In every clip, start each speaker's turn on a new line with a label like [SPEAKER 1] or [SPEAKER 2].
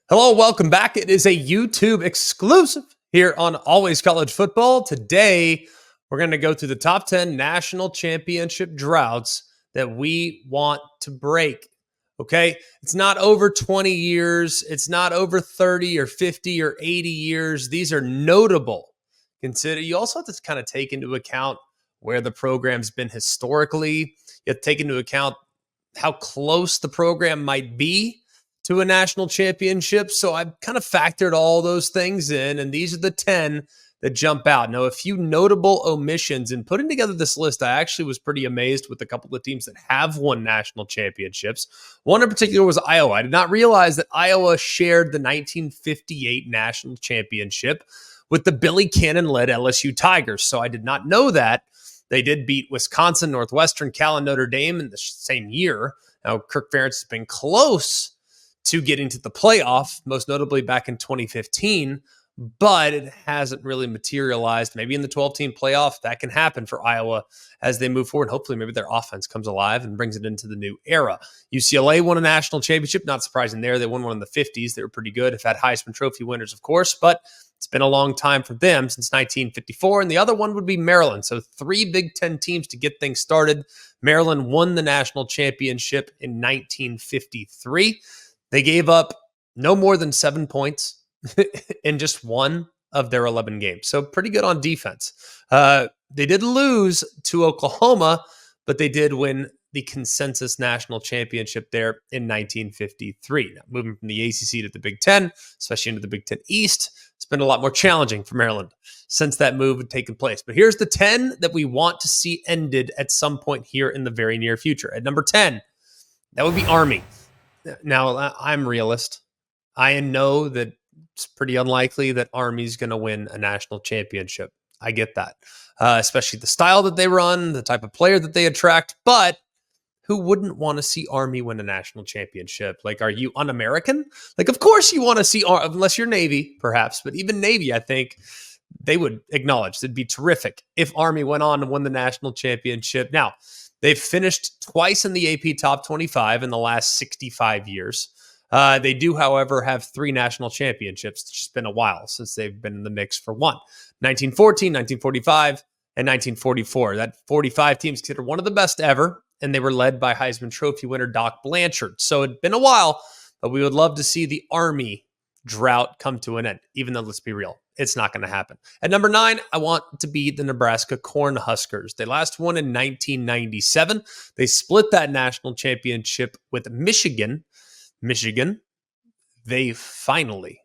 [SPEAKER 1] Hello, welcome back. It is a YouTube exclusive here on Always College Football. Today, we're going to go through the top 10 national championship droughts that we want to break. Okay? It's not over 20 years. It's not over 30 or 50 or 80 years. These are notable. You also have to kind of take into account where the program's been historically. You have to take into account how close the program might be to a national championship. So I've kind of factored all those things in, and these are the 10 that jump out. Now, a few notable omissions in putting together this list. I actually was pretty amazed with a couple of teams that have won national championships. One in particular was Iowa. I did not realize that Iowa shared the 1958 national championship with the Billy Cannon-led LSU Tigers. So I did not know that. They did beat Wisconsin, Northwestern, Cal, and Notre Dame in the same year. Now, Kirk Ferentz has been close to getting to the playoff, most notably back in 2015, but it hasn't really materialized. Maybe in the 12-team playoff, that can happen for Iowa as they move forward. Hopefully, maybe their offense comes alive and brings it into the new era. UCLA won a national championship. Not surprising there. They won one in the 50s. They were pretty good. Have had Heisman Trophy winners, of course, but it's been a long time for them since 1954. And the other one would be Maryland. So 3 Big Ten teams to get things started. Maryland won the national championship in 1953. They gave up no more than 7 points in just one of their 11 games. So pretty good on defense. They did lose to Oklahoma, but they did win the consensus national championship there in 1953. Now, moving from the ACC to the Big Ten, especially into the Big Ten East, it's been a lot more challenging for Maryland since that move had taken place. But here's the 10 that we want to see ended at some point here in the very near future. At number 10, that would be Army. Now, I'm a realist. I know that it's pretty unlikely that Army's going to win a national championship. I get that, especially the style that they run, the type of player that they attract. But who wouldn't want to see Army win a national championship? Like, are you un-American? Like, of course you want to see, unless you're Navy, perhaps. But even Navy, I think they would acknowledge it'd be terrific if Army went on and won the national championship. Now, they've finished twice in the AP Top 25 in the last 65 years. They do, however, have 3 national championships. It's just been a while since they've been in the mix for one. 1914, 1945, and 1944. That 45 team is considered one of the best ever, and they were led by Heisman Trophy winner Doc Blanchard. So it'd been a while, but we would love to see the Army drought come to an end, even though, let's be real, it's not going to happen. At number 9, I want to be the Nebraska Cornhuskers. They last won in 1997. They split that national championship with Michigan. They finally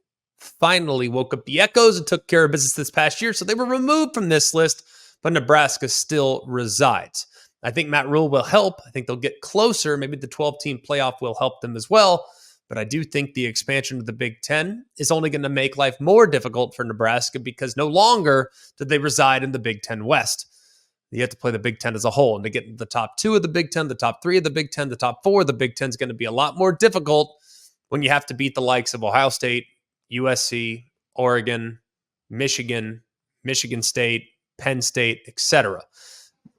[SPEAKER 1] woke up the echoes and took care of business this past year. So they were removed from this list, but Nebraska still resides. I think Matt Rule will help. I think they'll get closer. Maybe the 12-team playoff will help them as well. But I do think the expansion of the Big Ten is only going to make life more difficult for Nebraska because no longer do they reside in the Big Ten West. You have to play the Big Ten as a whole. And to get into the top 2 of the Big Ten, the top 3 of the Big Ten, the top 4 of the Big Ten is going to be a lot more difficult when you have to beat the likes of Ohio State, USC, Oregon, Michigan State, Penn State, etc.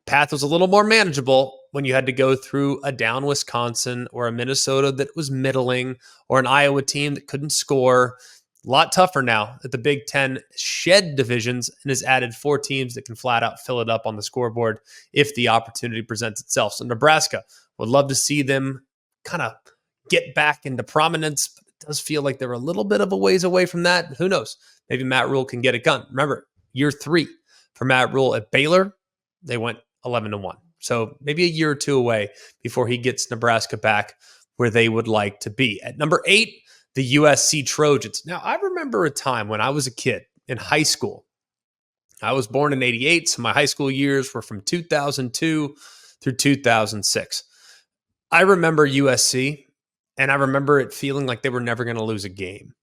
[SPEAKER 1] Path was a little more manageable when you had to go through a down Wisconsin or a Minnesota that was middling or an Iowa team that couldn't score. A lot tougher now that the Big Ten shed divisions and has added 4 teams that can flat out fill it up on the scoreboard if the opportunity presents itself. So Nebraska would love to see them kind of get back into prominence, but it does feel like they're a little bit of a ways away from that. Who knows? Maybe Matt Rule can get it done. Remember, year 3 for Matt Rule at Baylor, they went 11-1. So maybe a year or 2 away before he gets Nebraska back where they would like to be. At number 8, the USC Trojans. Now, I remember a time when I was a kid in high school. I was born in 88, so my high school years were from 2002 through 2006. I remember USC, and I remember it feeling like they were never going to lose a game.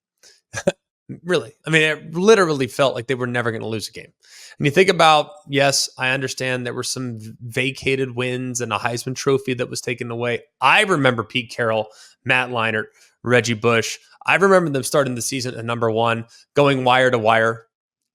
[SPEAKER 1] Really. I mean, it literally felt like they were never going to lose a game. And you think about, yes, I understand there were some vacated wins and a Heisman Trophy that was taken away. I remember Pete Carroll, Matt Leinart, Reggie Bush. I remember them starting the season at number 1, going wire to wire,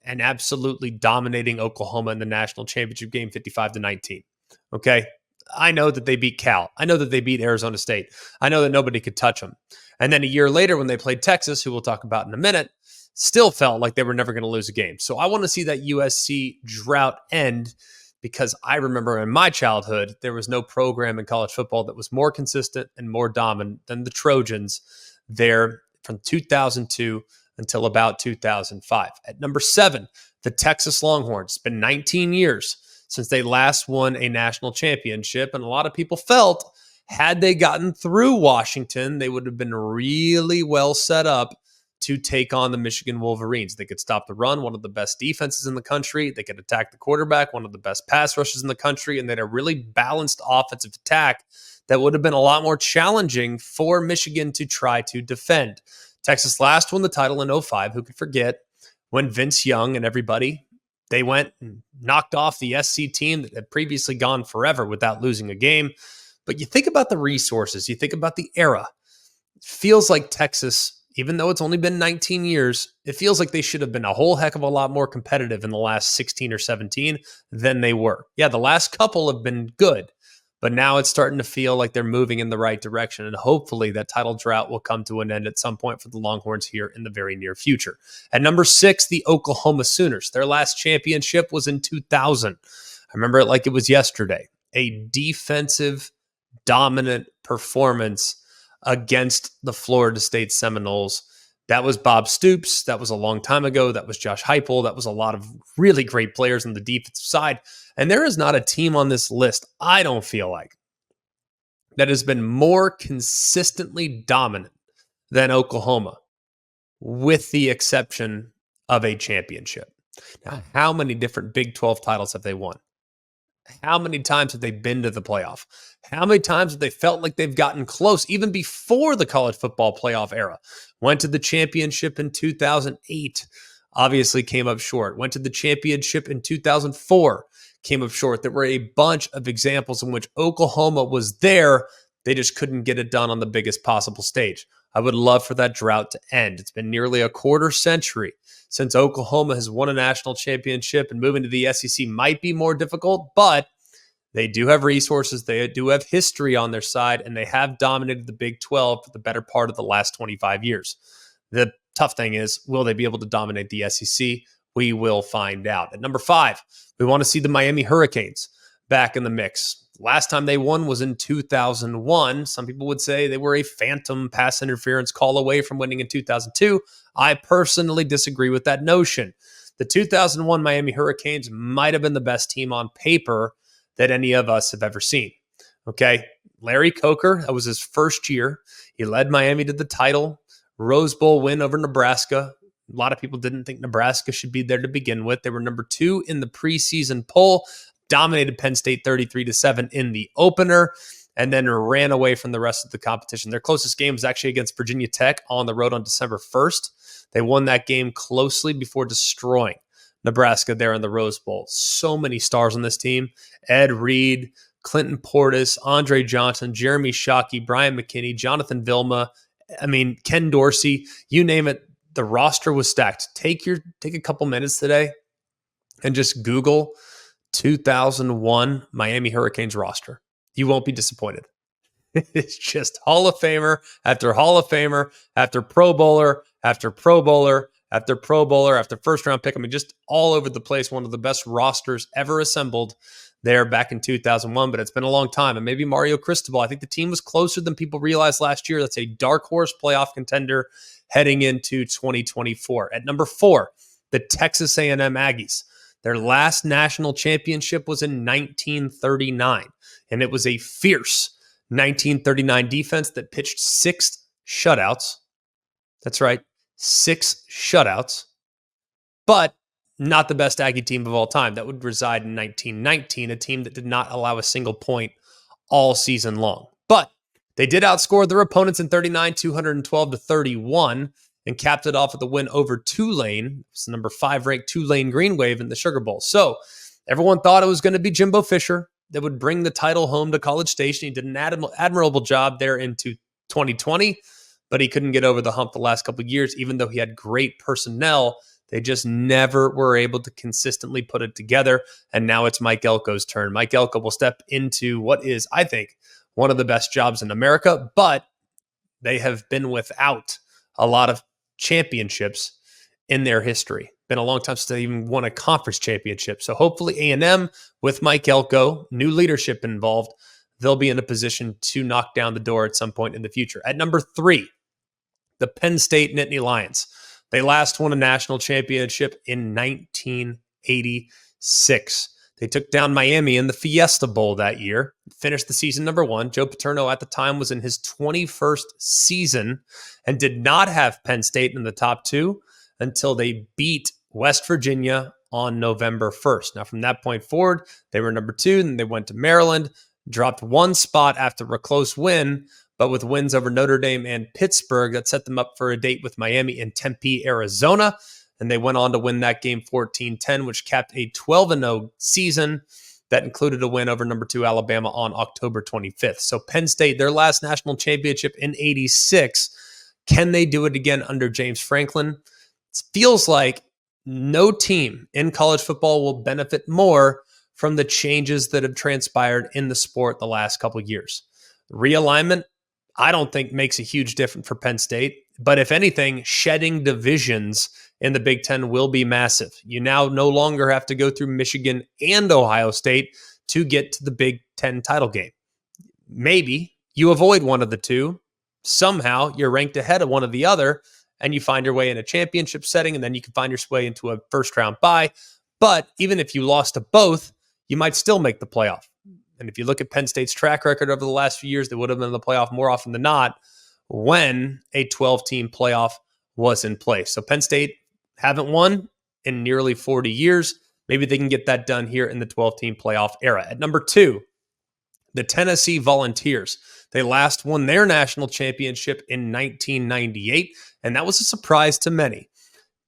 [SPEAKER 1] and absolutely dominating Oklahoma in the national championship game 55-19. Okay? I know that they beat Cal. I know that they beat Arizona State. I know that nobody could touch them. And then a year later, when they played Texas, who we'll talk about in a minute, still felt like they were never going to lose a game. So I want to see that USC drought end, because I remember in my childhood, there was no program in college football that was more consistent and more dominant than the Trojans there from 2002 until about 2005. At number 7, the Texas Longhorns. It's been 19 years since they last won a national championship, and a lot of people felt had they gotten through Washington, they would have been really well set up to take on the Michigan Wolverines. They could stop the run, one of the best defenses in the country. They could attack the quarterback, one of the best pass rushes in the country, and they had a really balanced offensive attack that would have been a lot more challenging for Michigan to try to defend. Texas last won the title in 2005. Who could forget when Vince Young and everybody, they went and knocked off the SC team that had previously gone forever without losing a game. But you think about the resources, you think about the era. It feels like Texas, even though it's only been 19 years, it feels like they should have been a whole heck of a lot more competitive in the last 16 or 17 than they were. Yeah, the last couple have been good, but now it's starting to feel like they're moving in the right direction. And hopefully that title drought will come to an end at some point for the Longhorns here in the very near future. At number 6, the Oklahoma Sooners. Their last championship was in 2000. I remember it like it was yesterday. A defensive dominant performance against the Florida State Seminoles. That was Bob Stoops. That was a long time ago. That was Josh Heupel. That was a lot of really great players on the defensive side. And there is not a team on this list, I don't feel like, that has been more consistently dominant than Oklahoma, with the exception of a championship. Now, how many different Big 12 titles have they won? How many times have they been to the playoff? How many times have they felt like they've gotten close, even before the college football playoff era? Went to the championship in 2008, obviously came up short. Went to the championship in 2004, came up short. There were a bunch of examples in which Oklahoma was there. They just couldn't get it done on the biggest possible stage. I would love for that drought to end. It's been nearly a quarter century since Oklahoma has won a national championship, and moving to the SEC might be more difficult, but they do have resources. They do have history on their side, and they have dominated the Big 12 for the better part of the last 25 years. The tough thing is, will they be able to dominate the SEC? We will find out. At number 5, we want to see the Miami Hurricanes back in the mix. Last time they won was in 2001. Some people would say they were a phantom pass interference call away from winning in 2002. I personally disagree with that notion. The 2001 Miami Hurricanes might have been the best team on paper that any of us have ever seen. Okay, Larry Coker, that was his first year. He led Miami to the title, Rose Bowl win over Nebraska. A lot of people didn't think Nebraska should be there to begin with. They were number 2 in the preseason poll, dominated Penn State 33-7 in the opener, and then ran away from the rest of the competition. Their closest game was actually against Virginia Tech on the road on December 1st. They won that game closely before destroying Nebraska there in the Rose Bowl. So many stars on this team. Ed Reed, Clinton Portis, Andre Johnson, Jeremy Shockey, Brian McKinney, Jonathan Vilma. I mean, Ken Dorsey, you name it. The roster was stacked. Take a couple minutes today and just Google 2001 Miami Hurricanes roster. You won't be disappointed. It's just Hall of Famer after Hall of Famer after Pro Bowler after Pro Bowler after Pro Bowler after first round pick. I mean, just all over the place. One of the best rosters ever assembled there back in 2001, but it's been a long time. And maybe Mario Cristobal, I think the team was closer than people realized last year. That's a dark horse playoff contender heading into 2024. At number 4, the Texas A&M Aggies. Their last national championship was in 1939, and it was a fierce 1939 defense that pitched 6 shutouts. That's right, 6 shutouts, but not the best Aggie team of all time. That would reside in 1919, a team that did not allow a single point all season long. But they did outscore their opponents in 39, 212-31, and capped it off with a win over Tulane. It's the number 5 ranked Tulane Green Wave in the Sugar Bowl. So everyone thought it was going to be Jimbo Fisher that would bring the title home to College Station. He did an admirable job there into 2020, but he couldn't get over the hump the last couple of years, even though he had great personnel. They just never were able to consistently put it together. And now it's Mike Elko's turn. Mike Elko will step into what is, I think, one of the best jobs in America, but They have been without a lot of championships in their history. Been a long time since they even won a conference championship. So hopefully A&M with Mike Elko, new leadership involved, they'll be in a position to knock down the door at some point in the future. At number 3, the Penn State Nittany Lions. They last won a national championship in 1986. They took down Miami in the Fiesta Bowl that year, finished the season number 1. Joe Paterno at the time was in his 21st season and did not have Penn State in the top 2 until they beat West Virginia on November 1st. Now, from that point forward, they were number 2, and they went to Maryland, dropped 1 spot after a close win, but with wins over Notre Dame and Pittsburgh, that set them up for a date with Miami in Tempe, Arizona. And they went on to win that game 14-10, which capped a 12-0 season that included a win over number 2 Alabama on October 25th. So Penn State, their last national championship in 86. Can they do it again under James Franklin? It feels like no team in college football will benefit more from the changes that have transpired in the sport the last couple of years. Realignment, I don't think makes a huge difference for Penn State. But if anything, shedding divisions in the Big Ten will be massive. You now no longer have to go through Michigan and Ohio State to get to the Big Ten title game. Maybe you avoid one of the two. Somehow you're ranked ahead of one of the other, and you find your way in a championship setting, and then you can find your way into a first-round bye. But even if you lost to both, you might still make the playoff. And if you look at Penn State's track record over the last few years, they would have been in the playoff more often than not when a 12-team playoff was in place. So Penn State haven't won in nearly 40 years. Maybe they can get that done here in the 12-team playoff era. At number 2, the Tennessee Volunteers. They last won their national championship in 1998, and that was a surprise to many.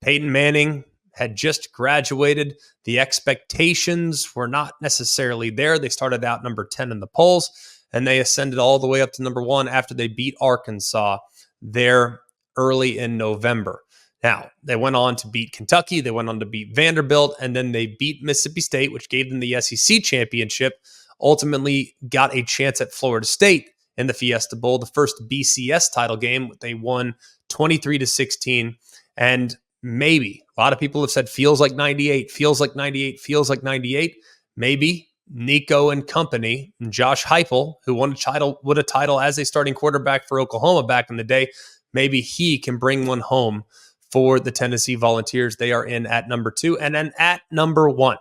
[SPEAKER 1] Peyton Manning had just graduated. The expectations were not necessarily there. They started out number 10 in the polls, and they ascended all the way up to number 1 after they beat Arkansas there early in November. Now, they went on to beat Kentucky, they went on to beat Vanderbilt, and then they beat Mississippi State, which gave them the SEC championship, ultimately got a chance at Florida State in the Fiesta Bowl, the first BCS title game. They won 23-16, and maybe, a lot of people have said feels like 98, feels like 98, feels like 98. Maybe Nico and company, and Josh Heupel, who won a title as a starting quarterback for Oklahoma back in the day, maybe he can bring one home for the Tennessee Volunteers. They are in at number 2. And then at number 1,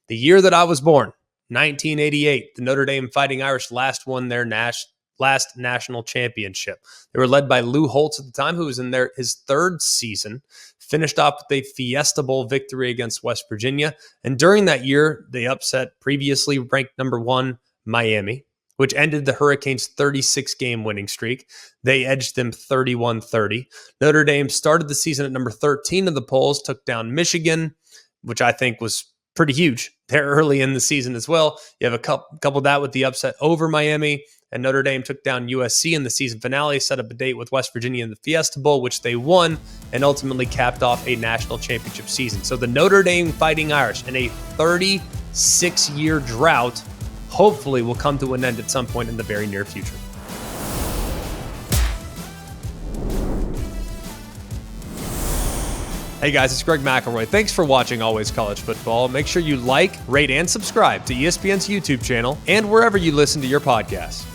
[SPEAKER 1] the year that I was born, 1988, the Notre Dame Fighting Irish last won their last national championship. They were led by Lou Holtz at the time, who was in his 3rd season, finished off with a Fiesta Bowl victory against West Virginia. And during that year, they upset previously ranked number 1 Miami, which ended the Hurricanes' 36-game winning streak. They edged them 31-30. Notre Dame started the season at number 13 in the polls, took down Michigan, which I think was pretty huge there early in the season as well. You have a couple that with the upset over Miami, and Notre Dame took down USC in the season finale, set up a date with West Virginia in the Fiesta Bowl, which they won, and ultimately capped off a national championship season. So the Notre Dame Fighting Irish, in a 36-year drought, hopefully will come to an end at some point in the very near future. Hey guys, it's Greg McElroy. Thanks for watching Always College Football. Make sure you like, rate, and subscribe to ESPN's YouTube channel and wherever you listen to your podcasts.